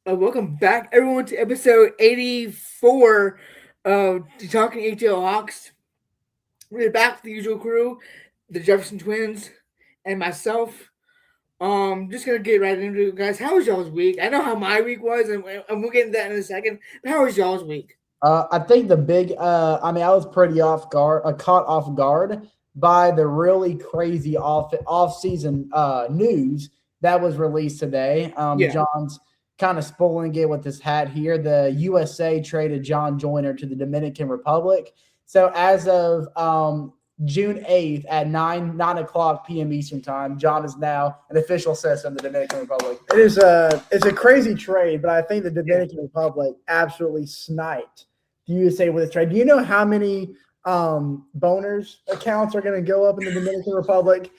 Welcome back, everyone, to episode 84 of the Talkin ATL Hawks. We're back with the usual crew, the Jefferson twins, and myself. Just gonna get right into it, guys. How was y'all's week? I know how my week was, and we'll get into that in a second. But how was y'all's week? I think the big, I was pretty caught off guard by the really crazy off season news that was released today. Yeah, John's kind of spoiling it with this hat here. The USA traded John Joyner to the Dominican Republic. So as of June 8th at 9 o'clock p.m. Eastern time, John is now an official citizen of the Dominican Republic. It's a crazy trade, but I think the Dominican Republic absolutely sniped the USA with this trade. Do you know how many boners accounts are going to go up in the Dominican Republic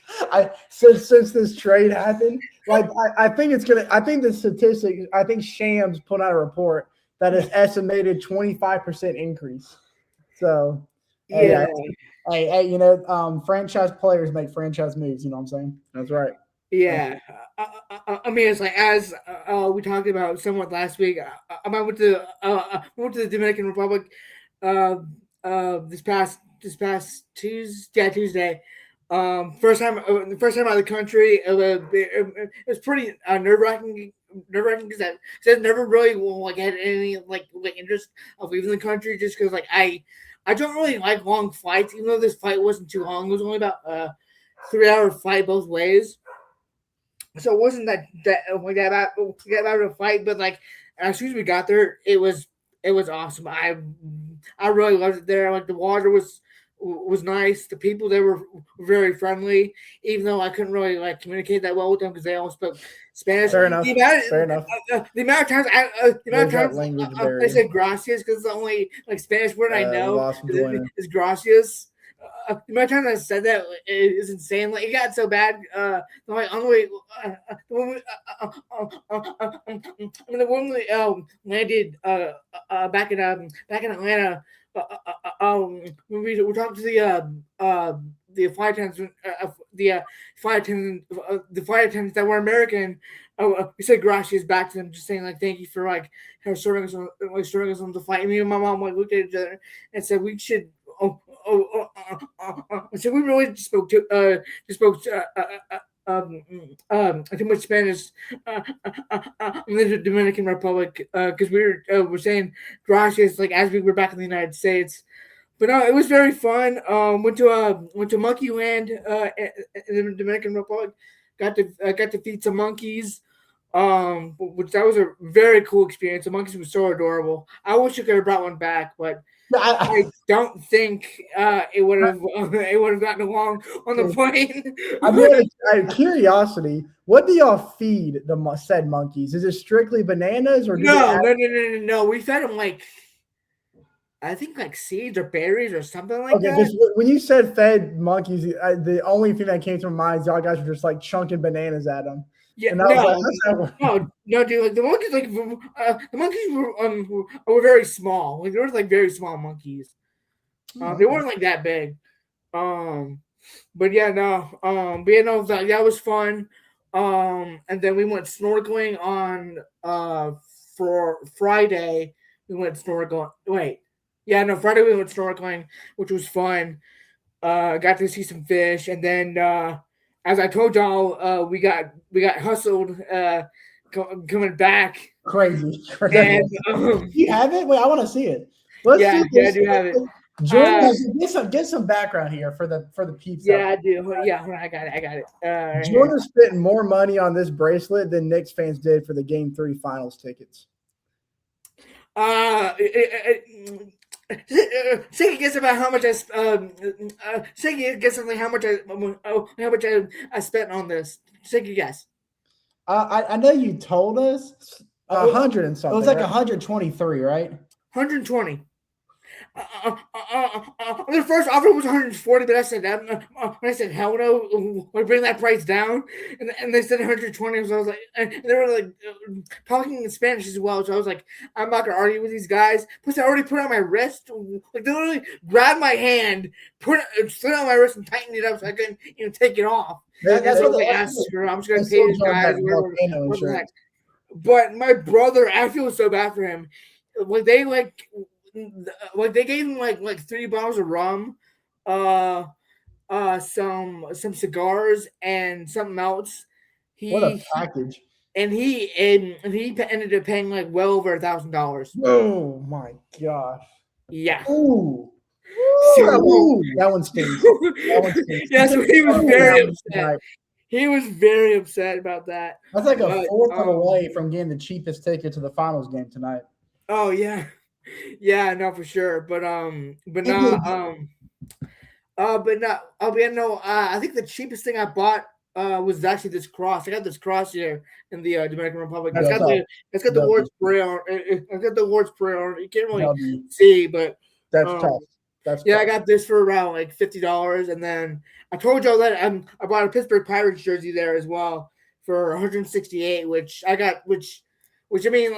since this trade happened? I think it's gonna. I think the statistics. I think Shams put out a report that is estimated 25% increase. So yeah, franchise players make franchise moves. You know what I'm saying? That's right. yeah. I mean, it's like as we talked about somewhat last week. I went to the Dominican Republic this past Tuesday. First time out of the country. It was pretty nerve wracking because I never really had any interest of leaving the country just because I don't really like long flights. Even though this flight wasn't too long, it was only about 3 hour flight both ways. So it wasn't that bad of a fight, but as soon as we got there, it was awesome. I really loved it there. Like the water was nice. The people there were very friendly, even though I couldn't really communicate that well with them because they all spoke Spanish. Fair enough. Fair enough. The amount of times I said gracias because the only Spanish word I know is gracias. The amount of times I said that is insane. Like it got so bad. On the way, when the woman landed back in Atlanta. When we talked to the flight attendants, the flight attendants that were American, we said gracias back to them, just saying thank you for showing us on the flight. Me and my mom looked at each other and said we should. So we really just spoke too much Spanish in the Dominican Republic because we were saying gracias as we were back in the United States. But no, it was very fun. Went to Monkey Land in the Dominican Republic. Got to feed some monkeys. Which that was a very cool experience. The monkeys were so adorable. I wish I could have brought one back, but I don't think it would have gotten along on the plane. Out of curiosity, what do y'all feed the said monkeys? Is it strictly bananas or No. We fed them I think seeds or berries or something like that. When you said fed monkeys, the only thing that came to my mind is y'all guys were just chunking bananas at them. Yeah, no, dude. The monkeys were very small. They were very small monkeys. They weren't that big. But yeah, no. That was fun. And then we went snorkeling on for Friday. We went snorkeling. Wait, yeah, no. Friday we went snorkeling, which was fun. Got to see some fish, and then as I told y'all, we got hustled coming back. Crazy. And, you have it? Wait, I want to see it. Yeah, I do have it. Get some background here for the pizza. Yeah, I do. Yeah, I got it. Jordan spent more money on this bracelet than Knicks fans did for the Game 3 Finals tickets. Say guess about how much how much I spent on this. Take a guess. I know you told us 100 and something. It was 123, right? 120. The first offer was 140, but I said hell no, we bring that price down, and they said 120. So I was and they were talking in Spanish as well. So I was I'm not gonna argue with these guys. Plus, I already put it on my wrist. They literally grabbed my hand, slid it on my wrist, and tightened it up so I couldn't take it off. That's what they asked for. I'm just gonna pay these guys. But my brother, I feel so bad for him. Like they gave him like 3 bottles of rum, uh, some cigars and something else. What a He package. and he ended up paying like well over $1,000. Oh my gosh. Yeah. Ooh. So Ooh, that one stings. That one stings. yeah, so he was Oh, very that one upset. tonight. He was very upset about that. That's like a But fourth away from getting the cheapest ticket to the finals game tonight. oh yeah, yeah, no for sure. But not And but not. Oh yeah, no. I think the cheapest thing I bought was actually this cross. I got this cross here in the Dominican Republic. that's tough. It's got the W. word spray on. It's got the word spray on. You can't really W. see, but That's tough. um, That's yeah, I tough. got this for around like $50, and then I told y'all that I bought a Pittsburgh Pirates jersey there as well for 168, which I got, which I mean,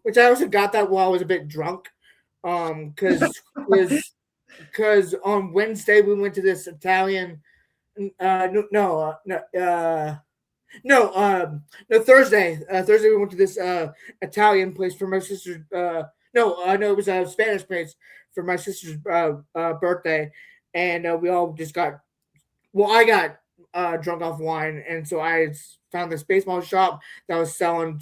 which I also got that while I was a bit drunk, because on Wednesday we went to this Italian, no, no Thursday. Thursday we went to this Italian place for my sister's. No, it was a Spanish place for my sister's birthday, and we all just got. Well, I got drunk off wine, and so I found this baseball shop that was selling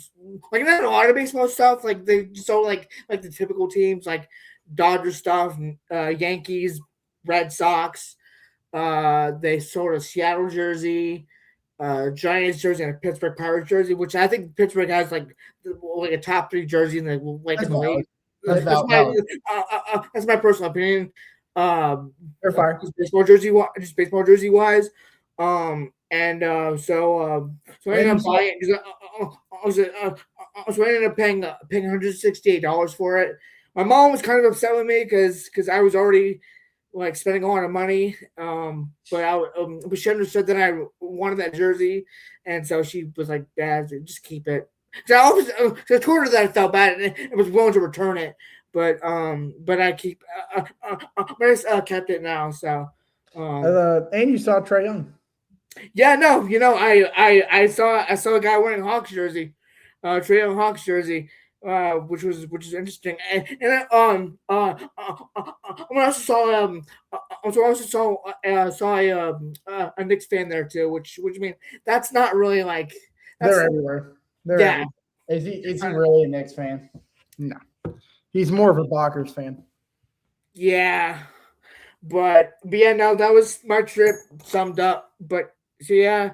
like not a lot of baseball stuff. Like they sold like the typical teams like Dodger stuff, Yankees, Red Sox. They sold a Seattle jersey, Giants jersey, and a Pittsburgh Pirates jersey, which I think Pittsburgh has like a top 3 jersey in That's in the league. valid. That's valid. That's my personal opinion. They're fire. Just baseball jersey wise. And so I And ended you up saw buying it. So I ended up paying $168 for it. My mom was kind of upset with me because I was already like spending a lot of money. But she understood that I wanted that jersey, and so she was like, "Dad, just keep it." So I told her that I felt bad and was willing to return it, but I keep, but I kept it now. So, and you saw Trae Young. yeah, no, I saw a guy wearing a Hawks jersey, Trae Young Hawks jersey, which is interesting. I also saw a Knicks fan there too, which I mean that's not really like They're that's everywhere. They're yeah. everywhere. Is he really a Knicks fan? No. He's more of a Bockers fan. Yeah, but yeah, no, that was my trip summed up. But so yeah,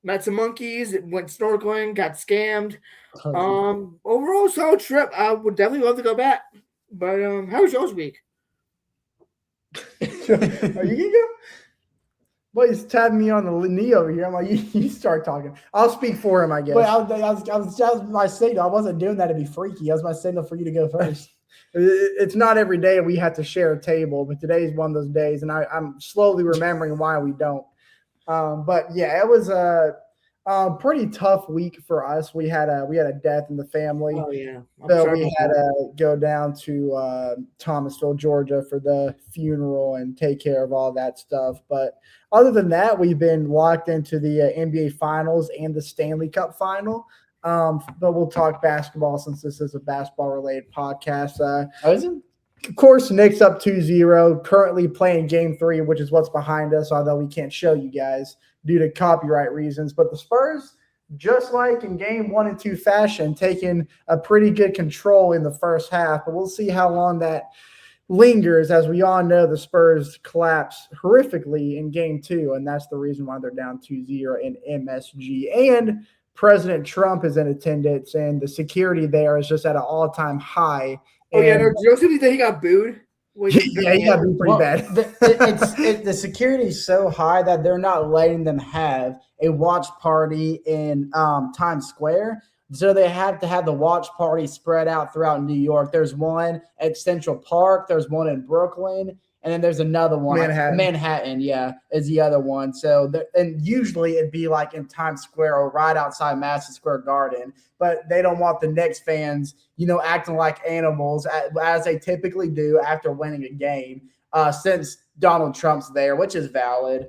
met some monkeys, went snorkeling, got scammed. Overall solid trip. I would definitely love to go back. But how was y'all's week? Are you gonna go? Well, he's tapping me on the knee over here. I'm like, you start talking. I'll speak for him, I guess. But that was my signal. I wasn't doing that to be freaky. That was my signal for you to go first. It's not every day we have to share a table, but today's one of those days, and I'm slowly remembering why we don't. But yeah, it was a pretty tough week for us. We had a death in the family. Oh yeah, So we had to go down to Thomasville, Georgia for the funeral and take care of all that stuff. But other than that, we've been locked into the NBA Finals and the Stanley Cup Final. But we'll talk basketball since this is a basketball-related podcast. Of course, Knicks up 2-0, currently playing Game 3, which is what's behind us, although we can't show you guys due to copyright reasons. But the Spurs, just like in Game 1 and 2 fashion, taking a pretty good control in the first half. But we'll see how long that lingers. As we all know, the Spurs collapsed horrifically in Game 2, and that's the reason why they're down 2-0 in MSG. And President Trump is in attendance, and the security there is just at an all-time high. Oh yeah, no, did you see that he got booed? Yeah, he got booed pretty bad. The security is so high that they're not letting them have a watch party in Times Square. So they have to have the watch party spread out throughout New York. There's one at Central Park. There's one in Brooklyn. And then there's another one. Manhattan, yeah, is the other one. So, and usually it'd be like in Times Square or right outside Madison Square Garden. But they don't want the Knicks fans, acting like animals as they typically do after winning a game since Donald Trump's there, which is valid.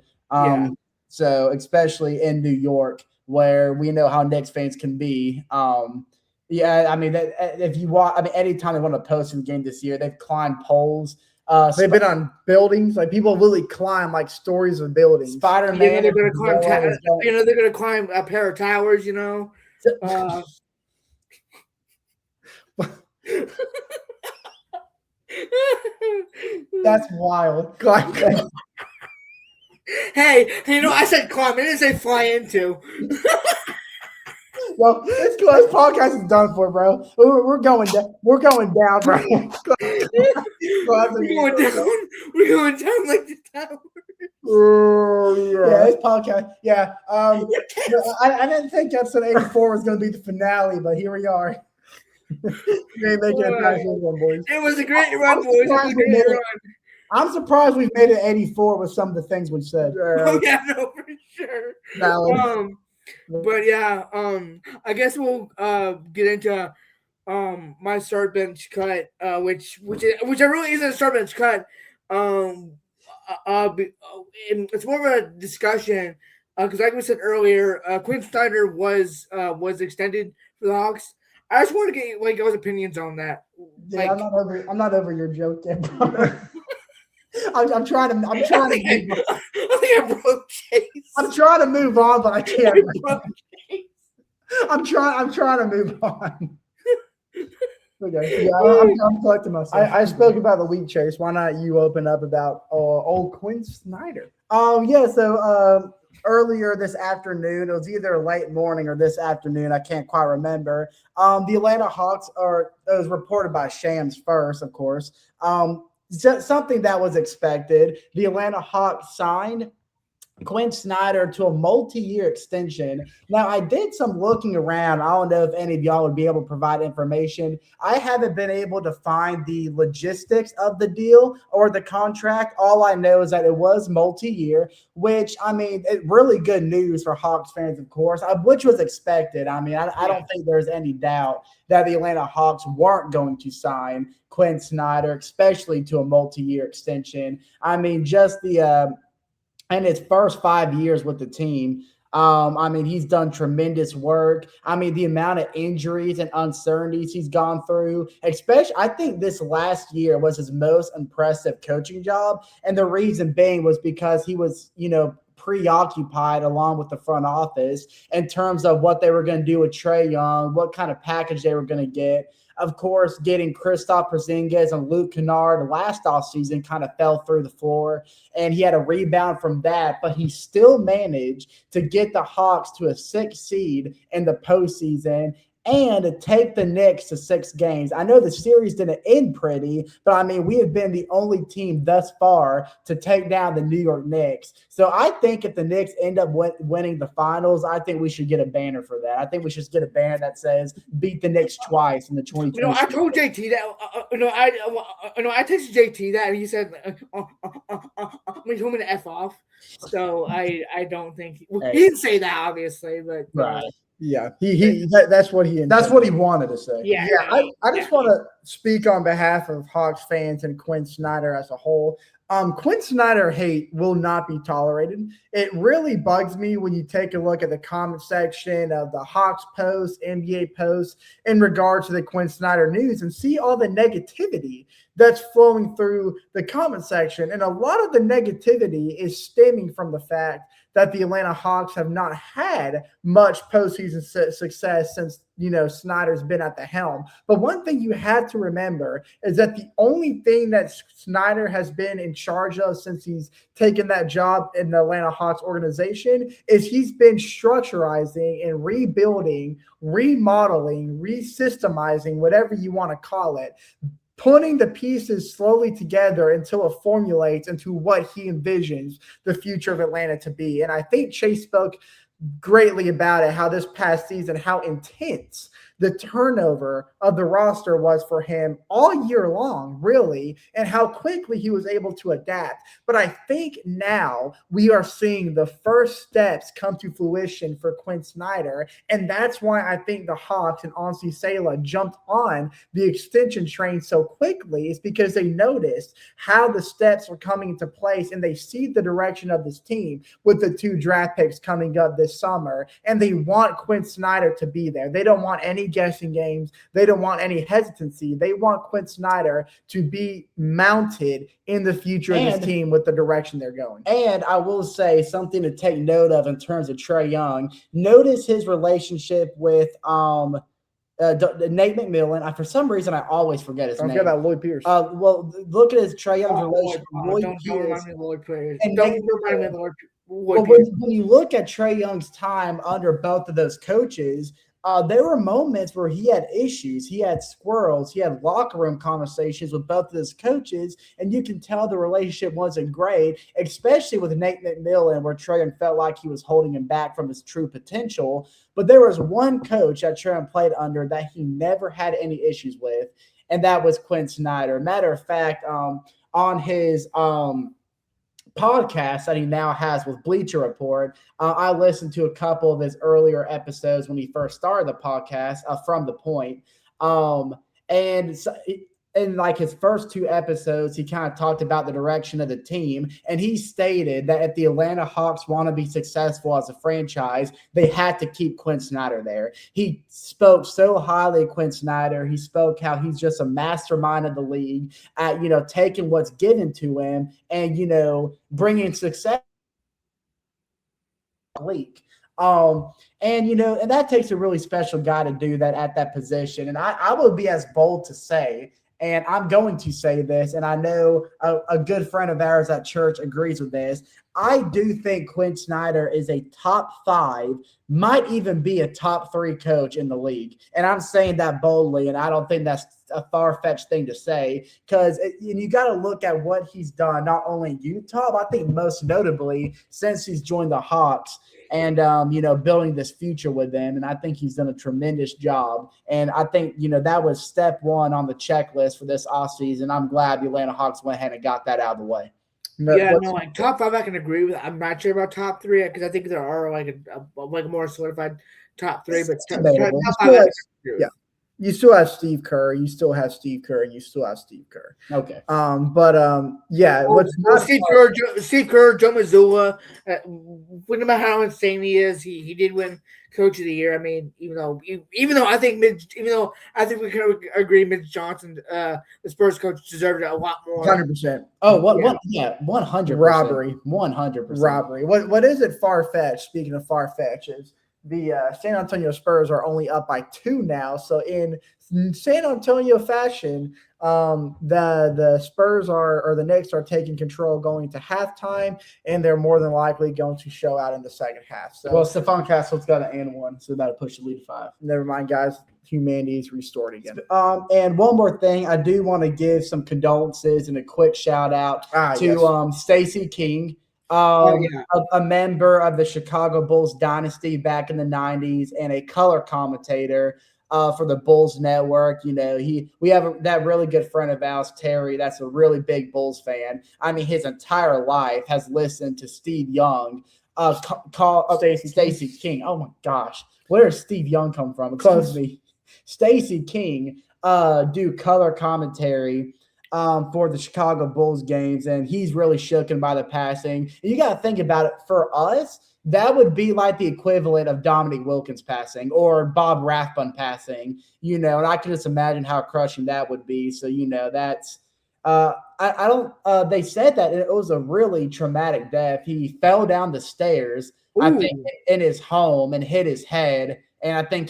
So, especially in New York, where we know how Knicks fans can be. Yeah, I mean, if you watch, I mean, anytime they won a postseason game this year, they've climbed poles. They've been on buildings. Like people literally climb like stories of buildings. Spider-Man. They're gonna climb. They're gonna climb a pair of towers. That's wild. Hey, I said climb. I didn't say fly into. Well, it's good. This podcast is done for, bro. We're going down. We're going down, bro. We're going down like the tower. Yeah, this podcast. Yeah. I didn't think episode 84 was going to be the finale, but here we are. It was a great run, boys. I'm surprised we've made it 84 with some of the things we've said. Oh yeah, no, for sure. But yeah, I guess we'll get into my start bench cut, which really isn't a start bench cut. It's more of a discussion because, like we said earlier, Quin Snyder was extended for the Hawks. I just want to get like guys' opinions on that. Yeah, I'm not over your joke yet, bro. I'm trying to. I think I broke Chase. I'm trying to move on, but I can't. I'm trying to move on. Okay. Yeah, I'm collecting myself. I spoke about the week, Chase. Why not you open up about old Quin Snyder? Yeah. So earlier this afternoon, it was either late morning or this afternoon. I can't quite remember. The Atlanta Hawks it was reported by Shams first, of course. Something that was expected. The Atlanta Hawks signed Quin Snyder to a multi-year extension. Now, I did some looking around. I don't know if any of y'all would be able to provide information. I haven't been able to find the logistics of the deal or the contract. All I know is that it was multi-year, which, I mean, really good news for Hawks fans, of course, which was expected. I mean, I don't think there's any doubt that the Atlanta Hawks weren't going to sign Quin Snyder, especially to a multi-year extension. I mean, just in his first 5 years with the team, I mean, he's done tremendous work. I mean, the amount of injuries and uncertainties he's gone through, especially, I think this last year was his most impressive coaching job. And the reason being was because he was, preoccupied along with the front office in terms of what they were going to do with Trae Young, what kind of package they were going to get. Of course, getting Kristaps Porzingis and Luke Kennard last offseason kind of fell through the floor, and he had a rebound from that, but he still managed to get the Hawks to a 6th seed in the postseason and to take the Knicks to 6 games. I know the series didn't end pretty, but I mean, we have been the only team thus far to take down the New York Knicks. So I think if the Knicks end up winning the finals, I think we should get a banner for that. I think we should get a banner that says beat the Knicks twice in the 2020. I told JT that. I texted JT that, and he said, he told me to F off. So I don't think he didn't say that, obviously, but right. Yeah, that's what he wanted to say. Yeah. I just want to speak on behalf of Hawks fans and Quin Snyder as a whole. Quin Snyder hate will not be tolerated. It really bugs me when you take a look at the comment section of the Hawks posts, NBA posts in regard to the Quin Snyder news and see all the negativity that's flowing through the comment section. And a lot of the negativity is stemming from the fact that the Atlanta Hawks have not had much postseason success since, Snyder's been at the helm. But one thing you have to remember is that the only thing that Snyder has been in charge of since he's taken that job in the Atlanta Hawks organization is he's been structurizing and rebuilding, remodeling, resystemizing, whatever you want to call it, putting the pieces slowly together until it formulates into what he envisions the future of Atlanta to be. And I think Chase spoke greatly about it, how this past season, how intense the turnover of the roster was for him all year long, really, and how quickly he was able to adapt. But I think now we are seeing the first steps come to fruition for Quin Snyder, and that's why I think the Hawks and Ansi Sela jumped on the extension train so quickly, is because they noticed how the steps were coming into place, and they see the direction of this team with the 2 draft picks coming up this summer, and they want Quin Snyder to be there. They don't want any guessing games. They don't want any hesitancy. They want Quin Snyder to be mounted in the future of this team with the direction they're going. And I will say something to take note of in terms of Trae Young. Notice his relationship with Nate McMillan. For some reason, I always forget his name. Don't forget about Lloyd Pierce. Well, look at his Trae Young's relationship with Lloyd Don't Pierce. remind me of Lloyd Pierce. And Don't Nate remind me of Lloyd Well, Pierce. when you look at Trae Young's time under both of those coaches, there were moments where he had issues. He had squirrels. He had locker room conversations with both of his coaches, and you can tell the relationship wasn't great, especially with Nate McMillan, where Trae Young felt like he was holding him back from his true potential. But there was one coach that Trae Young played under that he never had any issues with, and that was Quin Snyder. Matter of fact, on his podcast that he now has with Bleacher Report. I listened to a couple of his earlier episodes when he first started the podcast from The Point. And in like his first two episodes, he kind of talked about the direction of the team. And he stated that if the Atlanta Hawks want to be successful as a franchise, they had to keep Quin Snyder there. He spoke so highly of Quin Snyder. He spoke how he's just a mastermind of the league at, taking what's given to him and, bringing success to the league. And that takes a really special guy to do that at that position. And I would be as bold to say, and I'm going to say this, and I know a good friend of ours at church agrees with this. I do think Quin Snyder is a top 5, might even be a top 3 coach in the league. And I'm saying that boldly, and I don't think that's a far-fetched thing to say, because you got to look at what he's done, not only in Utah, but I think most notably since he's joined the Hawks and, building this future with them. And I think he's done a tremendous job. And I think, that was step 1 on the checklist for this offseason. I'm glad the Atlanta Hawks went ahead and got that out of the way. Like top 5, I can agree with. I'm not sure about top 3 because I think there are like a more solidified top 3, but top 5, you still have Steve Kerr. You still have Steve Kerr. And you still have Steve Kerr. Okay. Steve Kerr, Joe Mazzulla. No matter how insane he is, he did win Coach of the Year. I mean, even though I think we can agree Mitch Johnson, the Spurs coach, deserved a lot more. 100%. Oh, 100%. Robbery. 100%. Robbery. What is it far-fetched? Speaking of far-fetched, is the San Antonio Spurs are only up by 2 now. So in San Antonio fashion, the Spurs or the Knicks are taking control going to halftime, and they're more than likely going to show out in the second half. So, Stephon Castle's got an and 1, so that'll push the lead to 5. Never mind, guys. Humanity is restored again. And one more thing, I do want to give some condolences and a quick shout out to Stacey King. A member of the Chicago Bulls dynasty back in the 90s and a color commentator for the Bulls Network. We have that really good friend of ours, Terry, that's a really big Bulls fan. I mean, his entire life has listened to Steve Young call Stacey King. Oh, my gosh. Where does Steve Young come from? Excuse me. Stacey King do color commentary for the Chicago Bulls games, and he's really shooken by the passing. And you got to think about it. For us, that would be like the equivalent of Dominique Wilkins passing or Bob Rathbun passing, and I can just imagine how crushing that would be. So, that's they said that it was a really traumatic death. He fell down the stairs, I think, in his home and hit his head. And I think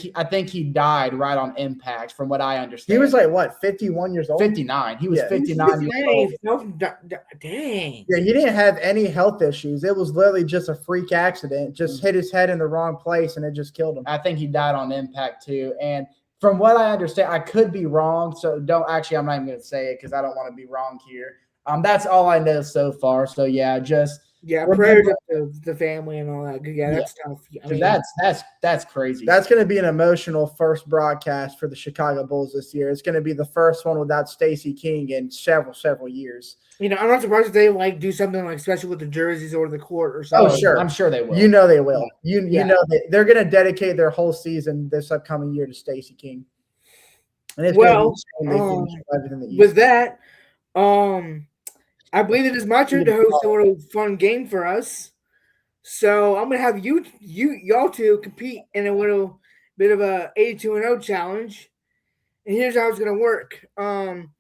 he died right on impact, from what I understand. He was like, what, 51 years old? 59. He was 59 years old. Dang. Yeah, he didn't have any health issues. It was literally just a freak accident. Just hit his head in the wrong place, and it just killed him. I think he died on impact, too. And from what I understand, I could be wrong. So I'm not even going to say it because I don't want to be wrong here. That's all I know so far. So, prayers up to the family and all that. Yeah, that's tough. I mean, that's crazy. That's going to be an emotional first broadcast for the Chicago Bulls this year. It's going to be the first one without Stacey King in several years. I'm not surprised if they do something like special with the jerseys or the court or something. Oh, sure. I'm sure they will. They will. You know they're going to dedicate their whole season this upcoming year to Stacey King. And it's with that, I believe it is my turn to host a little fun game for us. So I'm gonna have y'all two compete in a little bit of a 82-0 challenge, and here's how it's gonna work. I'm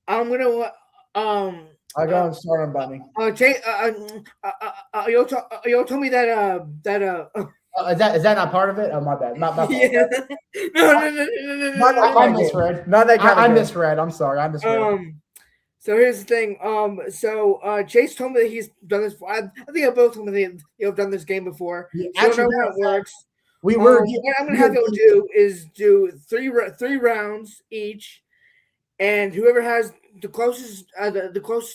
gonna I go and start on Bunny. Jay, you told me Is that not part of it? Oh, my bad. My fault. yeah. No. I misread. Not that kind I of game. misread. I'm sorry. I misread. So here's the thing. Chase told me that he's done this. I think I both told me that you've done this game before. Yeah, So actually, I know how it works. we were. What I'm gonna have y'all do is do three rounds each, and whoever has the closest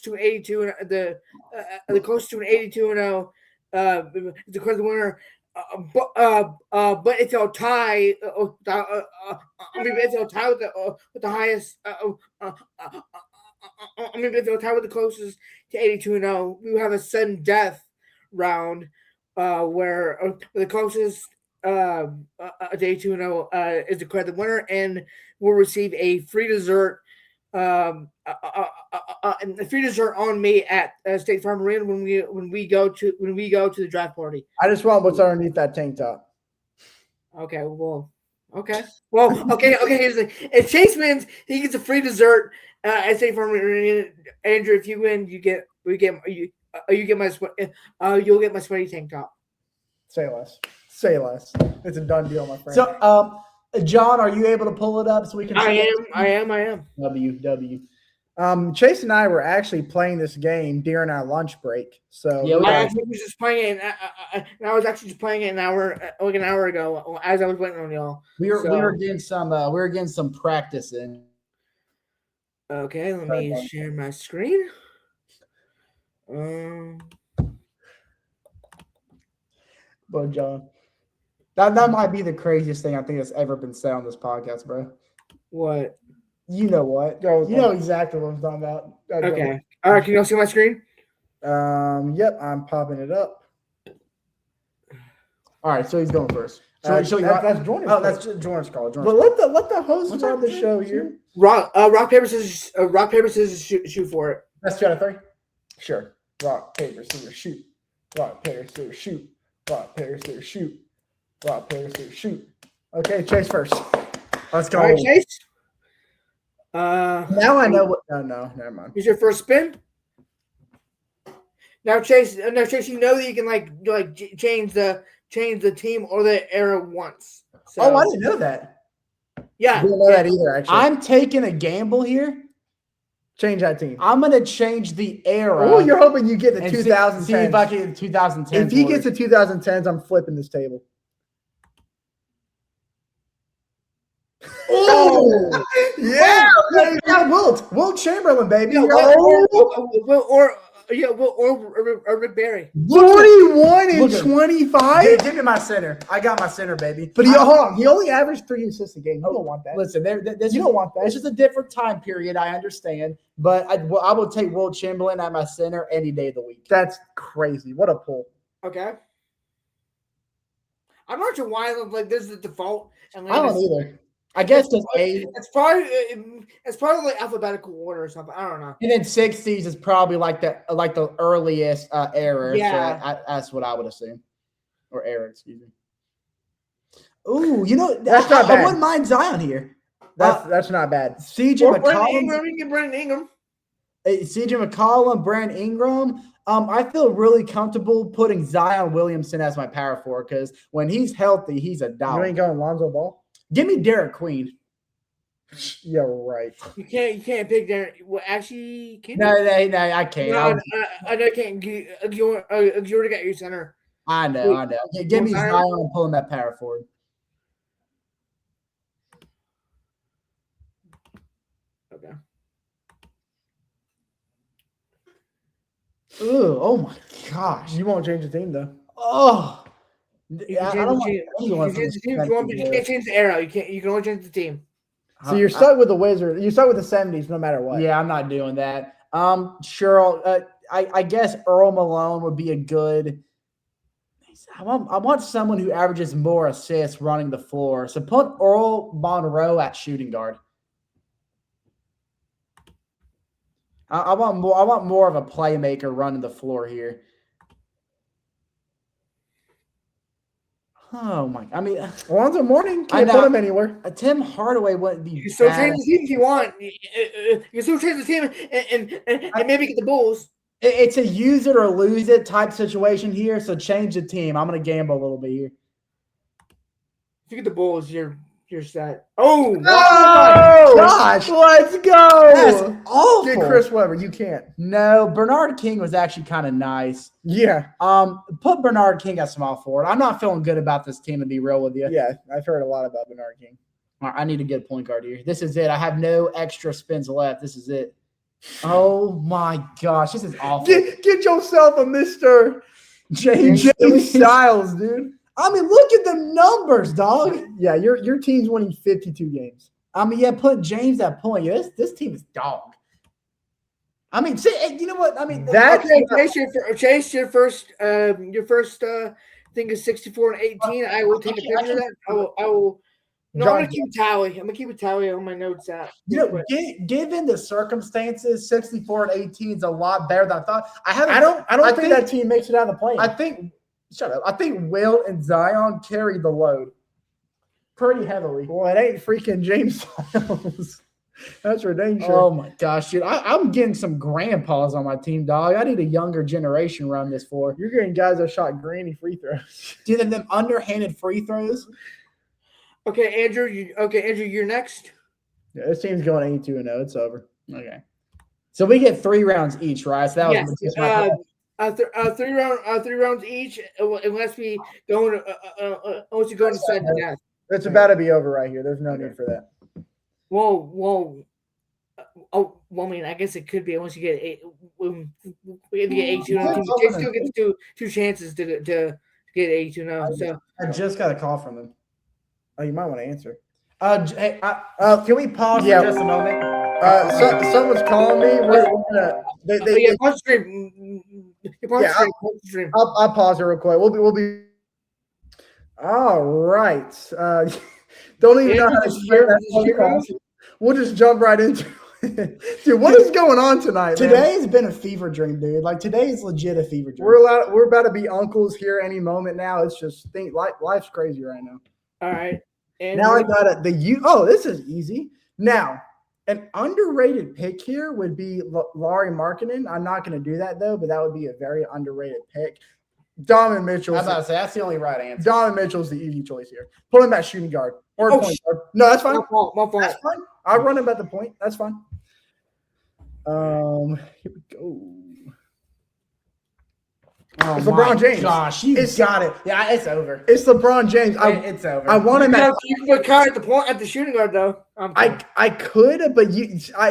to 82 and the closest to an 82-0 declares the winner. But if they'll tie, if they'll tie with the highest, if they'll tie with the closest to 82-0, we will have a sudden death round, where the closest to 82-0 is declared the winner and will receive a free dessert. And free dessert on me at State Farm Arena when we go to the draft party. I just want what's underneath that tank top. Okay. Okay. Here's the thing. If Chase wins, he gets a free dessert at State Farm Arena. Andrew, if you win, you'll get my sweaty tank top. Say less. Say less. It's a done deal, my friend. So, John, are you able to pull it up so we can? I am. W. Chase and I were actually playing this game during our lunch break. So Yeah, I was just playing it. I was actually just playing it an hour ago as I was waiting on y'all. We were getting some practice in. Okay, let me share my screen. Well, John, that might be the craziest thing I think that's ever been said on this podcast, bro. What? You know what? You know exactly what I'm talking about. Okay. All right. Can y'all see my screen? Yep, I'm popping it up. All right, so he's going first. That's Jordan's. Oh, that's Jordan's call. But let the host run the show here. Rock paper scissors shoot for it. Let's try to 3. Sure. Rock paper scissors shoot. Rock paper scissors shoot. Rock paper scissors shoot. Rock paper scissors shoot. Okay, Chase first. Let's go. All right, Chase. Now I know what. No, never mind. Here's your first spin. Now, Chase, you know that you can change the team or the era once. So, I didn't know that. Yeah, I didn't know that either. Actually, I'm taking a gamble here. Change that team. I'm gonna change the era. Oh, you're hoping you get the 2010s. See if I get the 2010s. If he gets the 2010s, I'm flipping this table. Oh, yeah, Wilt Chamberlain, baby. Or Rick Barry. 41 and 25. Give me my center. I got my center, baby. But he only averaged 3 assists a game. You don't want that. Listen, you don't want that. It's just a different time period. I understand, but I will take Wilt Chamberlain at my center any day of the week. That's crazy. What a pull. Okay. I'm not sure why this is the default. I don't either. I guess it's probably like alphabetical order or something. I don't know. And then 60s is probably like the earliest era. Yeah, so that's what I would assume, or era. Excuse me. Ooh, that's not bad. I wouldn't mind Zion here. That's not bad. CJ McCollum, Brandon Ingram. CJ McCollum, Brandon Ingram. I feel really comfortable putting Zion Williamson as my power forward because when he's healthy, he's a dog. You ain't going Lonzo Ball? Give me Derek Queen. Yeah, right. You can't pick Derek. Well, actually, can you? No, I can't. No, I can't. You already got your center. I know. Give me Zion and pulling that power forward. Okay. Ooh, oh my gosh. You won't change the team though. Oh. Yeah, I don't want you can't change the era. You can only change the team. So you're stuck with the Wizards. You're stuck with the 70s no matter what. Yeah, I'm not doing that. Sure. I guess Earl Malone would be a good. I want someone who averages more assists running the floor. So put Earl Monroe at shooting guard. I want more of a playmaker running the floor here. Oh my! I mean, Alonzo Mourning I can't know. put him anywhere. Tim Hardaway wouldn't be You can still bad. change the team if you want. You can still change the team and maybe get the Bulls. It's a use it or lose it type situation here. So change the team. I'm going to gamble a little bit here. If you get the Bulls, you're set. Oh, Oh my gosh, let's go. That's awful. Get Chris Webber. You can't. No, Bernard King was actually kind of nice. Yeah. Put Bernard King at small forward. I'm not feeling good about this team, to be real with you. Yeah, I've heard a lot about Bernard King. All right, I need a good point guard here. This is it. I have no extra spins left. This is it. Oh my gosh, this is awful. Get yourself a Mr. James Styles, dude. I mean, look at the numbers, dog. Yeah, your team's winning 52 games. I mean, yeah, put James at point. Yeah, this team is dog. I mean, you know what? I mean, Chase, your first thing is 64 and 18. I will take a picture of that. I will. No, I'm gonna keep a tally. I'm gonna keep a tally on my notes app. You know, given the circumstances, 64 and 18 is a lot better than I thought. I don't think that team makes it out of the play. I think Will and Zion carried the load pretty heavily. Well, it ain't freaking James Styles. That's ridiculous. Oh my gosh, dude! I'm getting some grandpas on my team, dog. I need a younger generation run this for. You're getting guys that shot granny free throws. Dude, them underhanded free throws. Okay, Andrew. You're next. Yeah, this team's going 82-0. It's over. Okay. So we get 3 rounds each, right? So that was yes. Three rounds each, unless we go unless you go inside the death. It's about to be over right here. There's no need for that. Whoa. Oh, well, I mean, I guess it could be once you get 8. We have to get 82. Jake still gets two chances to get 82 now. So I just got a call from them. Oh, you might want to answer. Hey, can we pause for just a moment? Someone's calling me. We're gonna. Pause stream. I'll pause it real quick. We'll be. All right. Don't even know how to share that. We'll just jump right into it. Dude, what is going on tonight? Today has been a fever dream, dude. Like today is legit a fever dream. We're about to be uncles here any moment now. It's just life's crazy right now. All right. And now I got this is easy. Now, an underrated pick here would be Lauri Markkanen. I'm not going to do that though, but that would be a very underrated pick. Donovan Mitchell. I was about to say that's the only right answer. Donovan Mitchell's the easy choice here. Put him at shooting guard or point guard. No, that's fine. My fault. That's fine. I'll run him at the point. That's fine. Here we go. Oh, it's LeBron James. Gosh, you got it. Yeah, it's over. It's LeBron James. It's over. I want him you can put Kai at the shooting guard though. I could, but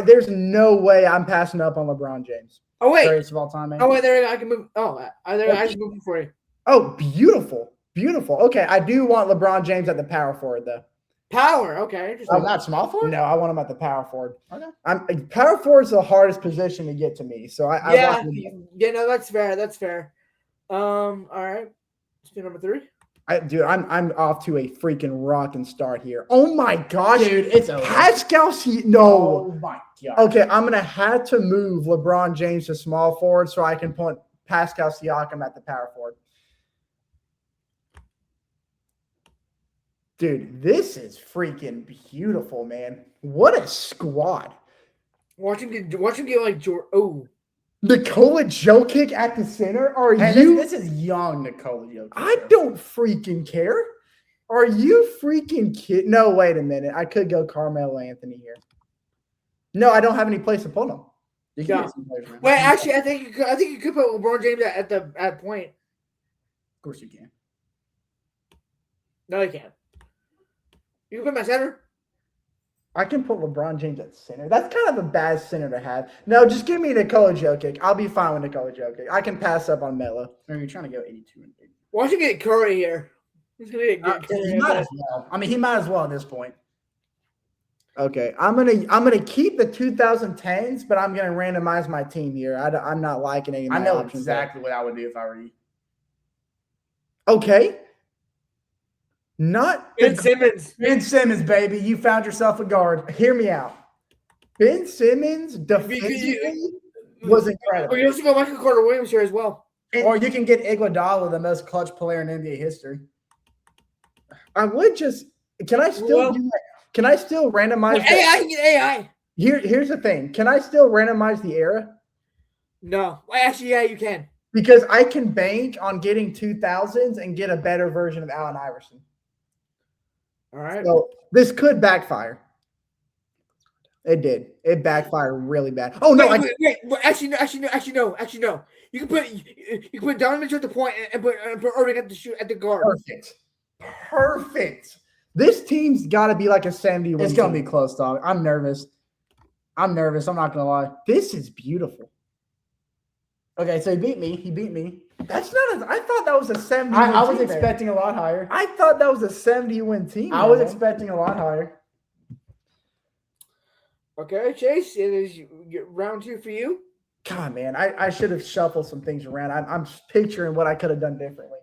there's no way I'm passing up on LeBron James. Oh wait. Greatest of all time, man. Oh wait, there I can move. I can move for you. Oh, beautiful. Okay, I do want LeBron James at the power forward though. Power, okay. I'm not small forward? No, I want him at the power forward. Okay. Power forward is the hardest position to get to me. So no, that's fair. That's fair. All right. Spin number 3. I'm off to a freaking rocking start here. Oh my gosh, dude, it's over. Pascal No. Oh my god. Okay, I'm gonna have to move LeBron James to small forward so I can put Pascal Siakam at the power forward. Dude, this is freaking beautiful, man. What a squad. Watch him get like Nikola Jokic at the center? This is young Nikola Jokic. I don't freaking care. Are you freaking kidding? No, wait a minute. I could go Carmelo Anthony here. No, I don't have any place to put him. Wait, actually, I think you could put LeBron James at point. Of course you can. No, you can't. You can put my center. I can put LeBron James at center. That's kind of a bad center to have. No, just give me Nikola Jokic. I'll be fine with Nikola Jokic. I can pass up on Melo. Or you're trying to go 82 and 80. Why don't you get Curry here? He's gonna get Curry. He might as well. I mean, he might as well at this point. Okay, I'm gonna keep the 2010s, but I'm gonna randomize my team here. I'm not liking any of my I know options exactly what I would do if I were you. Okay. Not Ben Simmons. Ben Simmons, baby. You found yourself a guard. Hear me out. Ben Simmons defensively was incredible. You also got Michael Carter Williams here as well. Or you can get Iguodala, the most clutch player in NBA history. I would just. Can I still do that? Can I still randomize? Well, AI, you get AI. Here's the thing. Can I still randomize the era? No. Well, actually, yeah, you can. Because I can bank on getting 2000s and get a better version of Allen Iverson. All right. So this could backfire. It did. It backfired really bad. Oh no! Wait. Actually, no. You can put Donovan Mitchell at the point and put Irving at the shoot at the guard. Perfect. This team's got to be like a 70 win. It's gonna be close, dog. I'm nervous. I'm not gonna lie. This is beautiful. Okay, so he beat me. That's not. I thought that was a 70. I was expecting a lot higher. I thought that was a 70-win team. I was expecting a lot higher. Okay, Chase, it is round 2 for you. God, man, I should have shuffled some things around. I'm picturing what I could have done differently.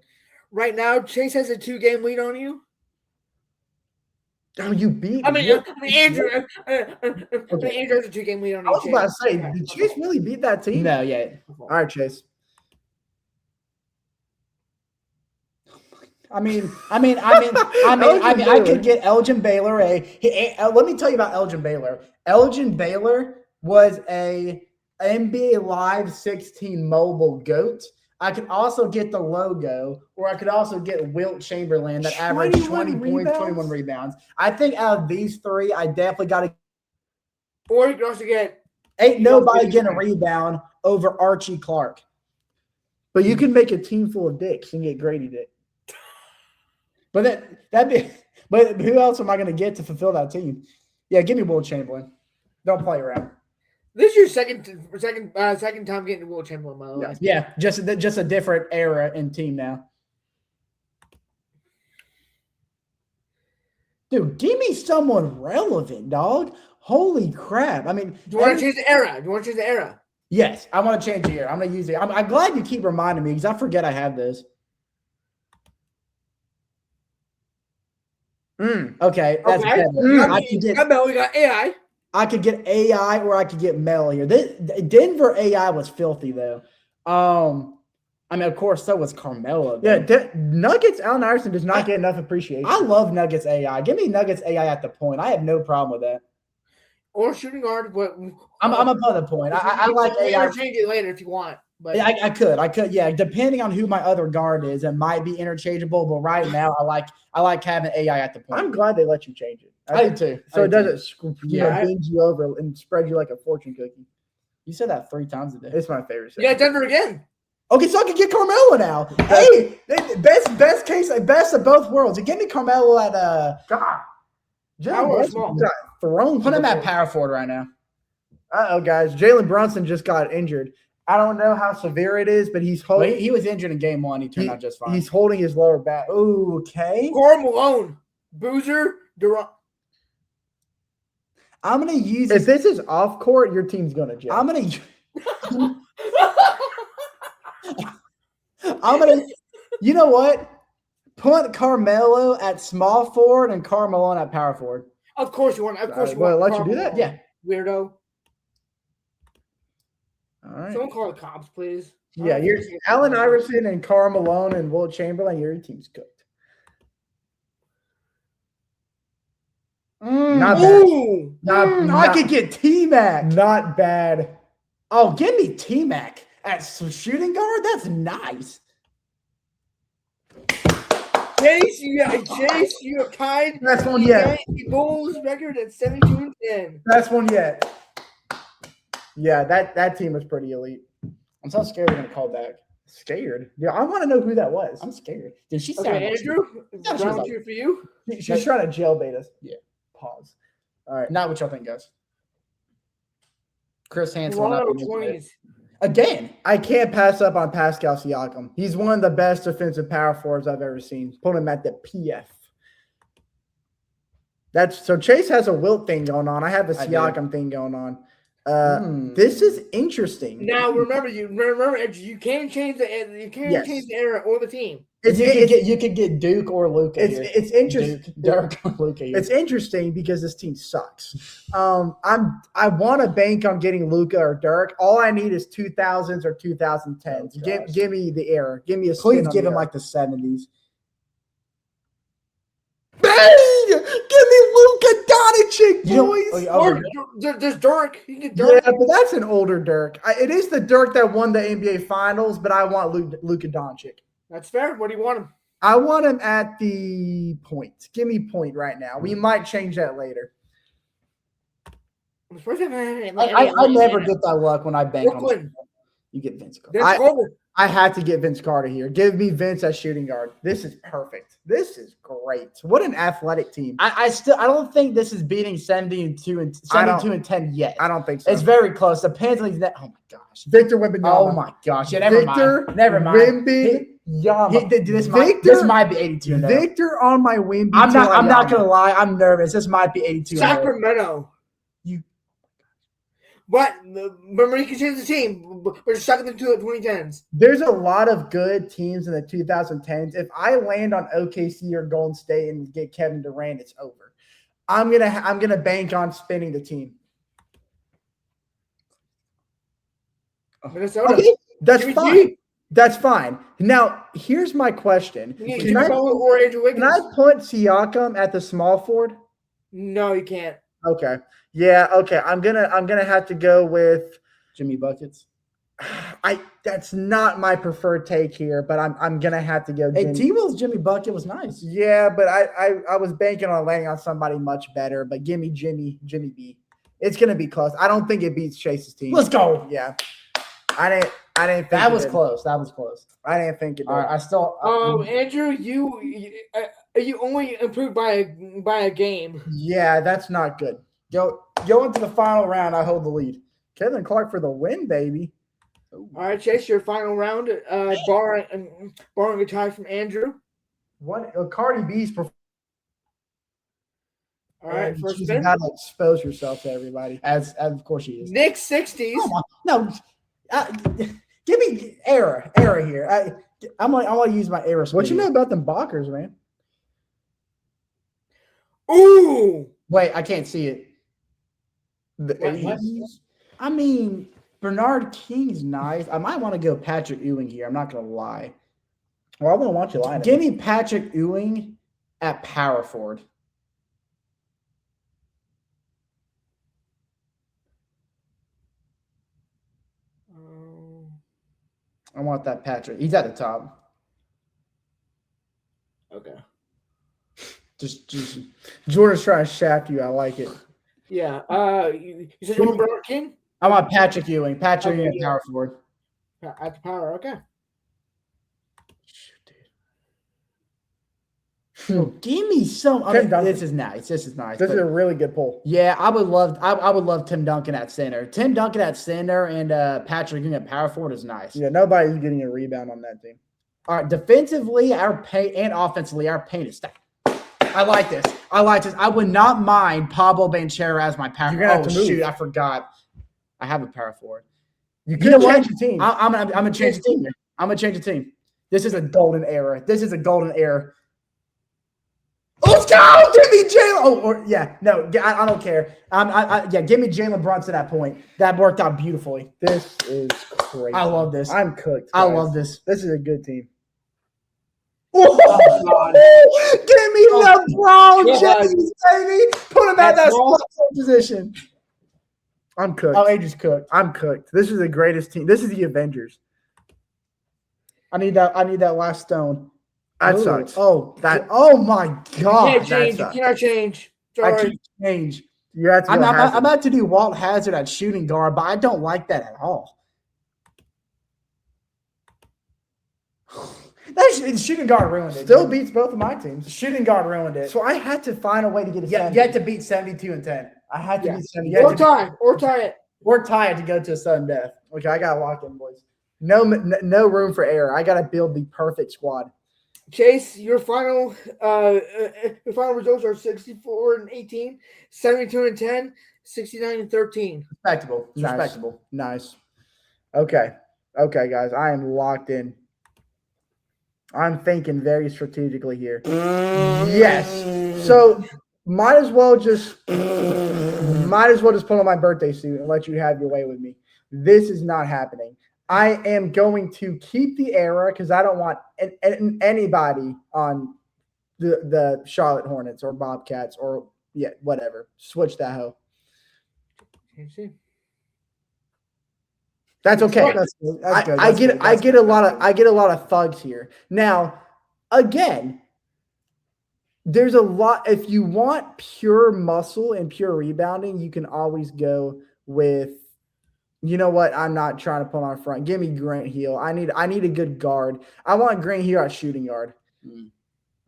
Right now, Chase has a 2-game lead on you. Oh, you beat me. Andrew has a 2-game lead on you. I was about to say, did Chase really beat that team? No, yeah. All right, Chase. I could get Elgin Baylor. Let me tell you about Elgin Baylor. Elgin Baylor was a NBA Live 16 mobile GOAT. I could also get the logo, or I could also get Wilt Chamberlain that averaged 20 points, 21 rebounds. I think out of these three, I definitely got to. Or you could also get. Ain't nobody getting a rebound over Archie Clark. But you can make a team full of dicks and get Grady Dick. But but who else am I going to get to fulfill that team? Yeah, give me Wilt Chamberlain. Don't play around. This is your second time getting Wilt Chamberlain, by the way. Yeah, just a different era in team now. Dude, give me someone relevant, dog. Holy crap! I mean, do you want to change the era? Yes, I want to change the era. I'm going to use it. I'm glad you keep reminding me because I forget I have this. Okay, that's better. We got AI. I could get AI or I could get Mel here. Denver AI was filthy though. I mean, of course, so was Carmelo. Yeah, Nuggets. Allen Iverson does not get enough appreciation. I love Nuggets AI. Give me Nuggets AI at the point. I have no problem with that. Or shooting guard, but I'm above the point. I like AI. Change it later if you want. But yeah, I could. Yeah, depending on who my other guard is, it might be interchangeable. But right now, I like having AI at the point. I'm glad they let you change it. I do too. So it doesn't bend you over and spread you like a fortune cookie. You said that 3 times a day. It's my favorite. Yeah, Denver again. Okay, so I can get Carmelo now. Hey, best case, best of both worlds. You give me Carmelo at God. Put him at power forward right now. Guys, Jalen Brunson just got injured. I don't know how severe it is, but he's holding. Well, he was injured in game 1. He turned out just fine. He's holding his lower back. Okay. Karl Malone, Boozer, Durant. I'm gonna use. If this is off court, your team's gonna jail. I'm gonna. You know what? Put Carmelo at small forward and Karl Malone at power forward. Of course you want. Of course you want. Let you do that. Yeah. Weirdo. All right. Someone call the cops, please. Yeah, you're Allen Iverson and Karl Malone and Wilt Chamberlain. Your team's cooked. Not bad. I could get T-Mac. Not bad. Oh, give me T-Mac at shooting guard. That's nice. Chase, you are tied. Best one yet. The Bulls record at 72-10. Best one yet. Yeah, that team was pretty elite. I'm so scared they're gonna call back. Scared? Yeah, I want to know who that was. I'm scared. Dude, she's Andrew. Round 2 for you. She's trying to jailbait us. Yeah. Pause. All right. Not what y'all think, guys. Chris Hansen. Again, I can't pass up on Pascal Siakam. He's one of the best defensive power forwards I've ever seen. Put him at the PF. So Chase has a Wilt thing going on. I have a Siakam thing going on. This is interesting. Now remember, you can't change the era or the team. You could get Duke or Luka. It's interesting. Dirk or Luka. It's interesting because this team sucks. I want to bank on getting Luka or Dirk. All I need is 2000s or 2010s. Give me the era. Give me a. Please give him like the 70s. Bang! Give me Luka Doncic, boys. Or there's Dirk. You can get Yeah, Dirk. but that's an older Dirk. It is the Dirk that won the NBA Finals, but I want Luka Doncic. That's fair. What do you want him? I want him at the point. Give me point right now. We might change that later. I never get that luck when I bank on Brooklyn. you get Vince Carter. Vince Carter. I had to get Vince Carter here. Give me Vince as shooting guard. This is perfect. This is great. What an athletic team. I don't think this is beating 72 and 10 yet. I don't think so. It's very close. Depends on oh my gosh. Victor Wembanyama. Oh my gosh. Yeah, never mind. Never mind. This might be 82 and 0. Victor on my Wemby. I'm not gonna lie. I'm nervous. This might be 82. Sacramento. But remember, you can change the team. We're stuck in the 2010s. There's a lot of good teams in the 2010s. If I land on OKC or Golden State and get Kevin Durant, it's over. I'm gonna bank on spinning the team. Minnesota. Okay, that's Jimmy fine. G. That's fine. Now, here's my question. Can I put Siakam at the small forward? No, you can't. Okay. Yeah, okay. I'm gonna have to go with Jimmy Buckets. That's not my preferred take here, but I'm gonna have to go. Hey, T-Will's Jimmy Bucket was nice. Yeah, but I was banking on landing on somebody much better. But give me Jimmy B. It's gonna be close. I don't think it beats Chase's team. Let's go. Yeah. I didn't think that was close. That was close. I didn't think it did. All right, I still Andrew, you only improved by a game. Yeah, that's not good. Go into the final round. I hold the lead. Kevin Clark for the win, baby. All right, Chase, your final round, borrowing a tie from Andrew. What? Cardi B's. All right, first she's spin. got to expose herself to everybody. As of course she is. Nick 60s. No, give me error here. I'm gonna use my error. What you know about them Bockers, man? Ooh. Wait, I can't see it. What? I mean, Bernard King's nice. I might want to go Patrick Ewing here. I'm not gonna lie. Well, I wouldn't want you lying. Give me Patrick Ewing at power forward. I want that Patrick. He's at the top. Okay. Just Jordan's trying to shaft you. I like it. Yeah. You said you want Bernard King? I want Patrick Ewing. Patrick Ewing at power forward. At the power. Okay. Give me some. This is nice. This is This is a really good pull. Yeah, I would love Tim Duncan at center. Tim Duncan at center and Patrick Ewing at power forward is nice. Yeah, nobody's getting a rebound on that team. All right, defensively, our paint and offensively, our paint is stacked. I like this. I would not mind Pablo Banchero as my power. You're gonna have to move. Shoot, I forgot. I have a power forward. You could change the team. I'm gonna change the team. I'm gonna change the team. This is a golden era. Let's go! Give me Jalen. I don't care. Give me Jalen Brunson at that point. That worked out beautifully. This is crazy. I love this. I'm cooked. I love this. This is a good team. Oh, give me LeBron James, baby. Put him at that spot position. I'm cooked. Oh, Adrian's cooked. I'm cooked. This is the greatest team. This is the Avengers. I need that last stone. That sucks. Oh my God. You can't change. You cannot change. Sorry. I can't change. I'm about to do Walt Hazard at shooting guard, but I don't like that at all. That shooting guard ruined it. Still beats both of my teams. Shooting guard ruined it. So I had to find a way to get a 70. You had to beat 72 and 10. I had to beat 72. Or tie it. Or tie it to go to a sudden death. Okay, I got to lock in, boys. No room for error. I got to build the perfect squad. Chase, your final results are 64-18, 72-10, 69-13. Respectable. Nice. Respectable. Nice. Okay, guys. I am locked in. I'm thinking very strategically here. Yes. So might as well just put on my birthday suit and let you have your way with me. This is not happening. I am going to keep the era because I don't want anybody on the Charlotte Hornets or Bobcats or whatever. Switch that hoe. That's okay. That's good. I get a lot of thugs here. Now, again, there's a lot. If you want pure muscle and pure rebounding, you can always go with. You know what? I'm not trying to put on front. Give me Grant Hill. I need a good guard. I want Grant Hill at shooting guard.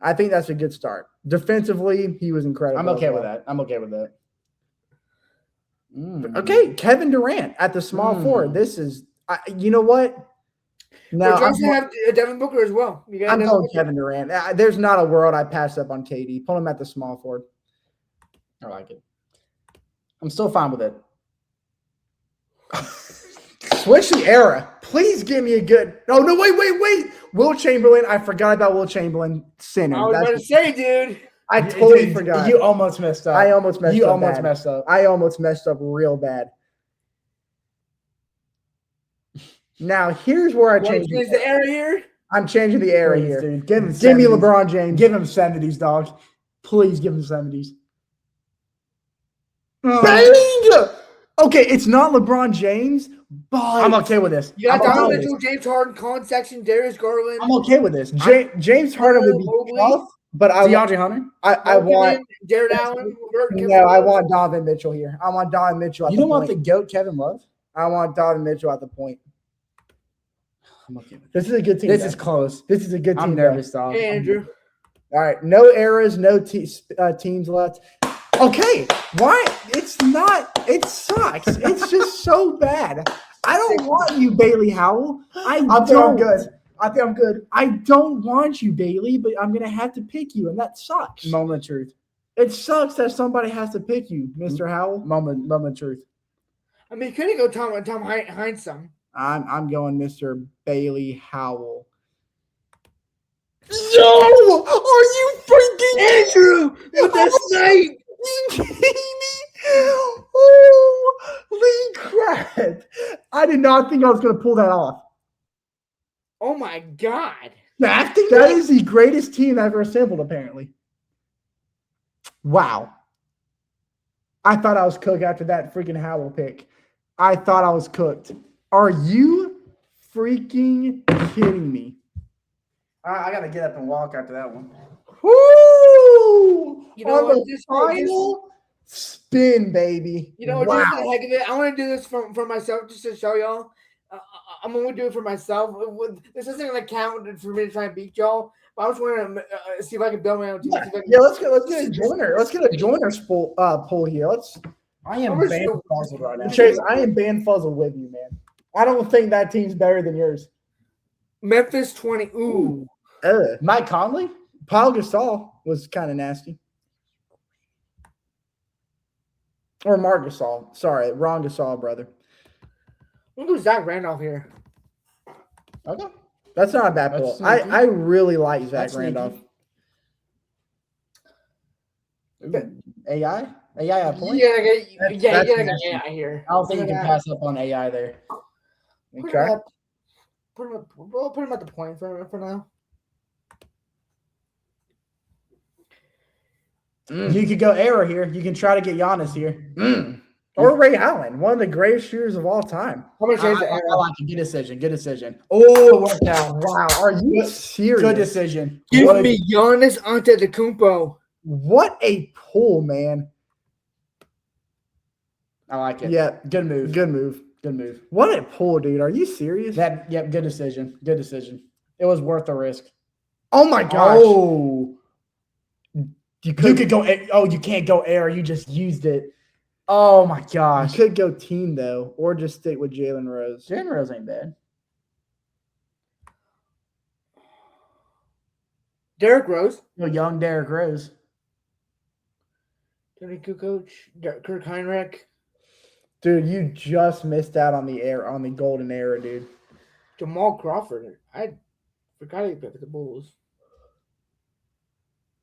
I think that's a good start. Defensively, he was incredible. I'm okay with that. Okay, Kevin Durant at the small forward. This is, you know what? Now you also have Devin Booker as well. I'm going Kevin Durant. There's not a world I pass up on KD. Put him at the small forward. I like it. I'm still fine with it. Switch the era. Please give me a good. Oh no! Wait! Will Chamberlain. I forgot about Will Chamberlain. Center. I was about to say, dude. I totally forgot. You almost messed up. I almost messed up. I almost messed up real bad. Now here's where I change the era here. I'm changing the era here. Dude. Give me LeBron James. Give him 70s, dog. Please give him 70s. Bang! Okay, it's not LeBron James, but I'm okay with this. You got Donovan Mitchell, James Harden, Colin Sexton, Darius Garland. I'm okay with this. James Harden would be tough, but DeAndre Hunter. I want Jared Allen. No, I want Donovan Mitchell here. I want Donovan Mitchell at you the don't point. want the GOAT Kevin Love? I want Donovan Mitchell at the point. I'm okay with this. Is a good team. This is close. This is a good team. I'm nervous, dog. Hey, Andrew. All right, no eras, no teams left. Okay, why? It's not. It sucks. It's just so bad. I don't want you, Bailey Howell. I think I'm good. I don't want you, Bailey, but I'm gonna have to pick you, and that sucks. Moment of truth. It sucks that somebody has to pick you, Mr. Howell. Moment of truth. I mean, couldn't go Tom Heinsohn. I'm going Mr. Bailey Howell. Yo, are you freaking Andrew with the snipe? Holy crap! I did not think I was going to pull that off. Oh my god! That is the greatest team ever assembled, apparently. Wow. I thought I was cooked after that freaking Howell pick. I thought I was cooked. Are you freaking kidding me? I got to get up and walk after that one. Woo! You know what? This final spin, baby. You know what? Just for the heck of it, I want to do this for myself, just to show y'all. I'm going to do it for myself. This isn't going to count for me to try and beat y'all. But I just want to see if I can build my own team. Let's get a joiner. Let's get a joiner pull here. I am band-fuzzled right now. Chase, I am band-fuzzled with you, man. I don't think that team's better than yours. Memphis 20. Ooh. Mike Conley? Paul Gasol was kind of nasty. Or Mark Gasol. Sorry, wrong Gasol, brother. Look at Zach Randolph here. Okay. That's not a bad pull. I really like Zach Randolph. AI? AI at point? Yeah, you gotta get AI here. I don't think you can pass up on AI there. Okay. We'll put him at the point for now. You could go error here. You can try to get Giannis here. Or Ray Allen, one of the greatest shooters of all time. I like it. Good decision. Oh, wow. Are you serious? Good decision. Give me Giannis Antetokounmpo. What a pull, man. I like it. Yeah, good move. What a pull, dude. Are you serious? Good decision. It was worth the risk. Oh my gosh. Oh. You could go. Oh, you can't go air. You just used it. Oh my gosh. You could go team though, or just stick with Jalen Rose. Jalen Rose ain't bad. Derrick Rose. No, young Derrick Rose. Tony Kukoc. Kirk Heinrich. Dude, you just missed out on the golden era, dude. Jamal Crawford. I forgot he picked the Bulls.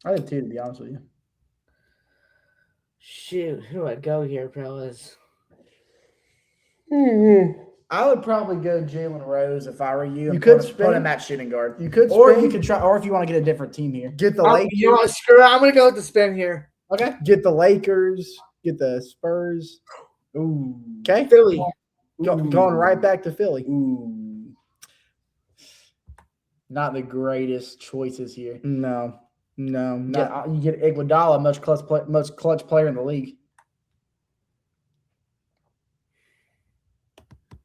I did too, to be honest with you. Shoot, who do I go here, fellas? I would probably go Jalen Rose if I were you. You and could put spin. him at shooting guard. You could Or spin. you You could try, or if you want to get a different team here, get the You know Lakers. what, screw it. I'm gonna go with the spin here. okay. Get the Lakers. Get the Spurs. Ooh, Okay, Philly. going right back to Philly. Ooh, not the greatest choices here. No, You get Iguodala, most clutch player in the league.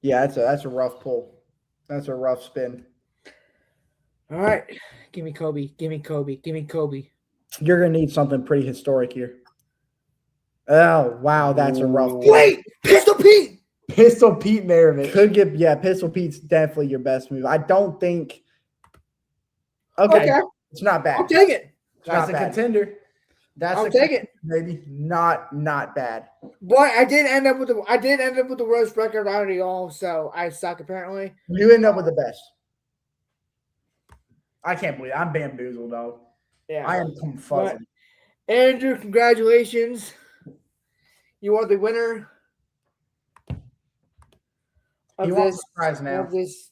Yeah, that's a rough pull. That's a rough spin. All right, give me Kobe. Give me Kobe. Give me Kobe. You're gonna need something pretty historic here. Oh wow, that's a rough. Wait, Pistol Pete. Pistol Pete Maravich. Could get Pistol Pete's definitely your best move. I don't think. Okay, it's not bad. I'll take it. That's a not bad. contender. I'll take it. Maybe not bad. Boy, I did end up with the worst record out of the all, so I suck apparently. You end up with the best. I can't believe it. I'm bamboozled, dog. Yeah. I am confuzzled. Andrew, congratulations. You are the winner of You want the prize now. of this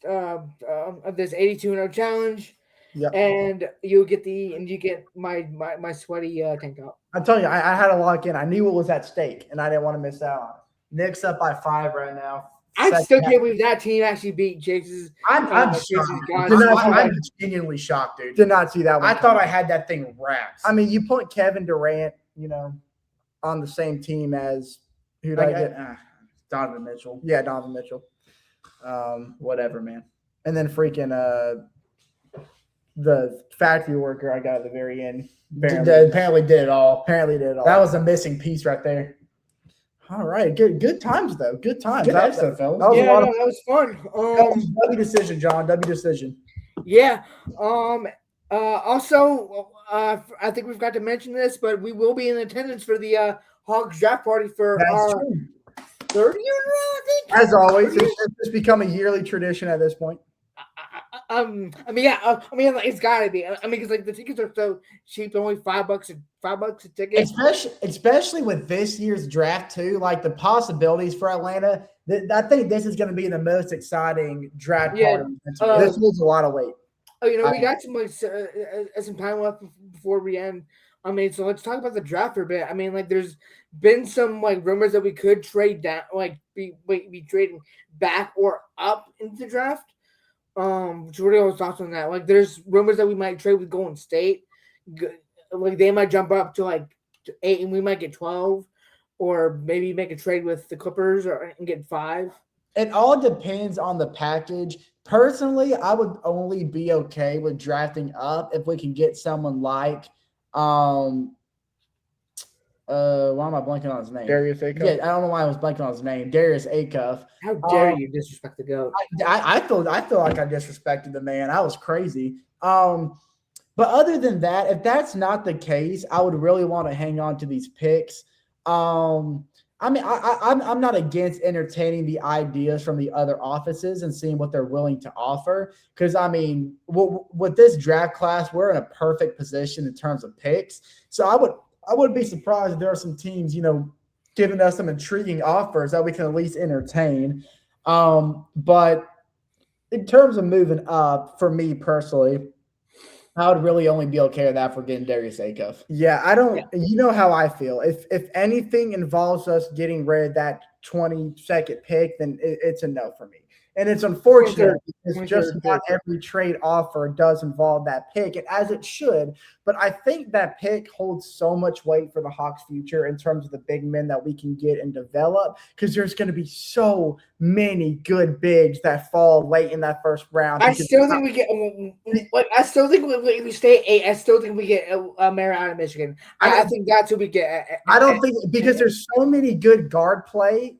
82-0 challenge. Yep. And you get my sweaty tank top. I'm telling you, I had to lock in. I knew what was at stake, and I didn't want to miss out on it. Nick's up by 5 right now. I still can't believe that team actually beat Jake's. I'm Jason's shocked. guys. I'm genuinely shocked, dude. Did not see that one. I thought I had that thing wrapped. I mean, you put Kevin Durant, on the same team as who did I get? Donovan Mitchell. Yeah, Donovan Mitchell. Whatever, man. And then freaking the factory worker I got at the very end. Apparently did it all. That was a missing piece right there. All right, good times though. Good times. Good episode, fellas. That was Yeah, a lot that was fun. W decision, John. W decision. Yeah. Also, I think we've got to mention this, but we will be in attendance for the Hogs draft party for our true. third year in a row, I think. As always, it's become a yearly tradition at this point. It's gotta be. Because the tickets are so cheap, they're only $5 a ticket. Especially with this year's draft too, like the possibilities for Atlanta. I think this is going to be the most exciting draft party. This holds a lot of weight. We got some time left before we end. So let's talk about the draft for a bit. There's been some rumors that we could trade down, be trading back or up into the draft. What are your thoughts on that? There's rumors that we might trade with Golden State. They might jump up to 8 and we might get 12, or maybe make a trade with the Clippers and get 5. It all depends on the package. Personally, I would only be okay with drafting up if we can get someone like why am I blanking on his name? Darius Acuff. Yeah, I don't know why I was blanking on his name. Darius Acuff. How dare you disrespect the GOAT? I feel like I disrespected the man. I was crazy. But other than that, if that's not the case, I would really want to hang on to these picks. I'm not against entertaining the ideas from the other offices and seeing what they're willing to offer. Because, with this draft class, we're in a perfect position in terms of picks. So I wouldn't be surprised if there are some teams, giving us some intriguing offers that we can at least entertain. But in terms of moving up, for me personally, I would really only be okay with that for getting Darius Acuff. Yeah, I don't. Yeah. You know how I feel. If anything involves us getting rid of that 22nd pick, then it's a no for me. And it's unfortunate because just about every trade offer does involve that pick, and as it should. But I think that pick holds so much weight for the Hawks' future in terms of the big men that we can get and develop, because there's going to be so many good bigs that fall late in that first round. I still think we get. I still think we stay 8. I still think we get Mara out of Michigan. I think that's who we get. I don't think, because there's so many good guard play.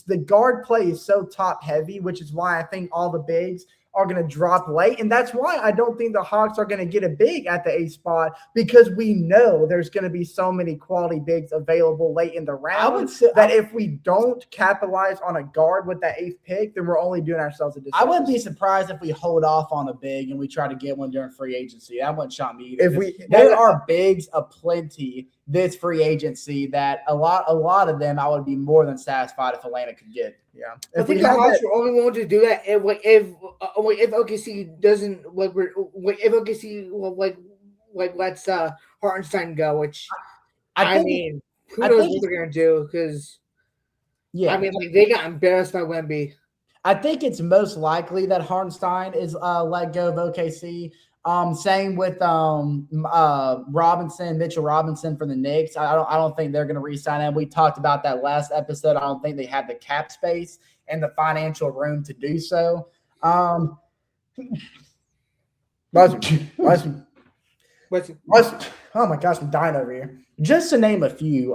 The guard play is so top heavy, which is why I think all the bigs are going to drop late. And that's why I don't think the Hawks are going to get a big at the 8th spot, because we know there's going to be so many quality bigs available late in the round. I would say that if we don't capitalize on a guard with that 8th pick, then we're only doing ourselves a disservice. I wouldn't be surprised if we hold off on a big and we try to get one during free agency. That wouldn't shock me either. There are bigs aplenty this free agency that a lot of them I would be more than satisfied if Atlanta could get. Yeah, I think the Hawks are only willing to do that if OKC doesn't if OKC lets Hartenstein go, which I mean, who knows what they're gonna do? Because I mean, like they got embarrassed by Wemby. I think it's most likely that Hartenstein is let go of OKC. Same with Mitchell Robinson for the Knicks. I don't think they're going to re-sign him. We talked about that last episode. I don't think they have the cap space and the financial room to do so. Oh my gosh, I'm dying over here. Just to name a few.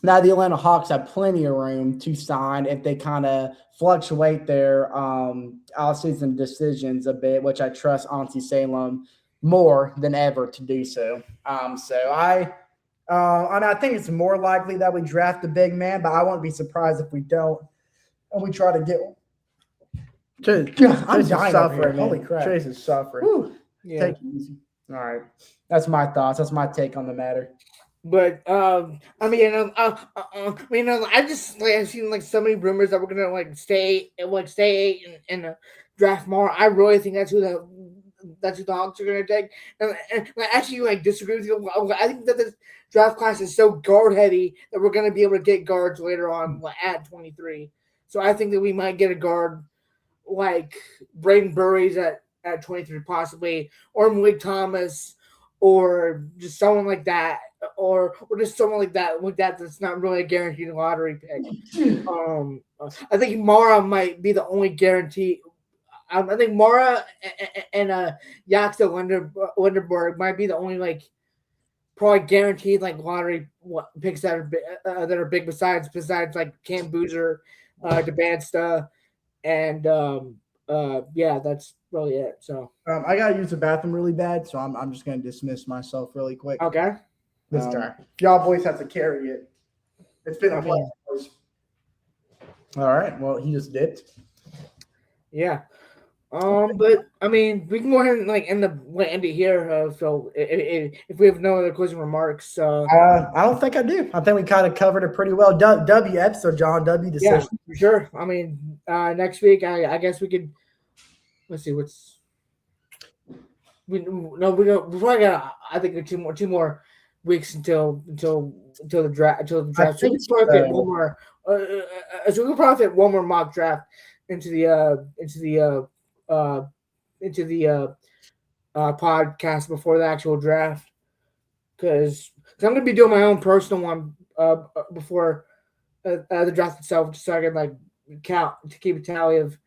Now the Atlanta Hawks have plenty of room to sign if they kind of fluctuate their offseason decisions a bit, which I trust Auntie Salem more than ever to do so. I think it's more likely that we draft a big man, but I won't be surprised if we don't and we try to get one. I'm dying suffering. Holy crap. Chase is suffering. Whew. Yeah. Take it easy. All right. That's my thoughts. That's my take on the matter. But I mean, I just I've seen so many rumors that we're gonna stay and draft more. I really think that's who the Hawks are gonna take. And I actually disagree with you. I think that this draft class is so guard heavy that we're gonna be able to get guards later on at 23. So I think that we might get a guard like Braden Burries at 23 possibly, or Malik Thomas, or just someone like that. Or just someone like that that's not really a guaranteed lottery pick. I think Mara might be the only guarantee. I think Mara and Yaxter Linderberg might be the only probably guaranteed lottery picks that are big besides Cam Boozer, DeBansta, and yeah, that's really it. So I gotta use the bathroom really bad, so I'm just gonna dismiss myself really quick. Okay. This time. Y'all boys have to carry it. It's been a pleasure. All right. Well, he just dipped. Yeah. But I mean, we can go ahead and end it here. So if we have no other closing remarks, I don't think I do. I think we kind of covered it pretty well. W episode, John. W decision. Yeah, for sure. I mean, next week, I guess we could. Let's see what's. We probably got. I think two more weeks until the draft. So we can probably fit one more. So we can probably fit one more mock draft into the podcast before the actual draft, because I'm gonna be doing my own personal one before the draft itself, just so I can count to keep a tally of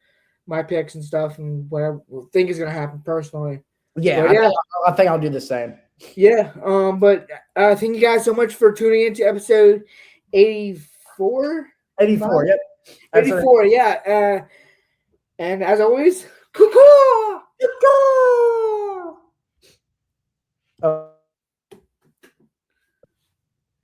my picks and stuff and whatever I think is gonna happen personally. Yeah, I think I'll do the same. Yeah, but thank you guys so much for tuning in to episode 84. 84, yep. 84, yeah. And as always, cuckoo!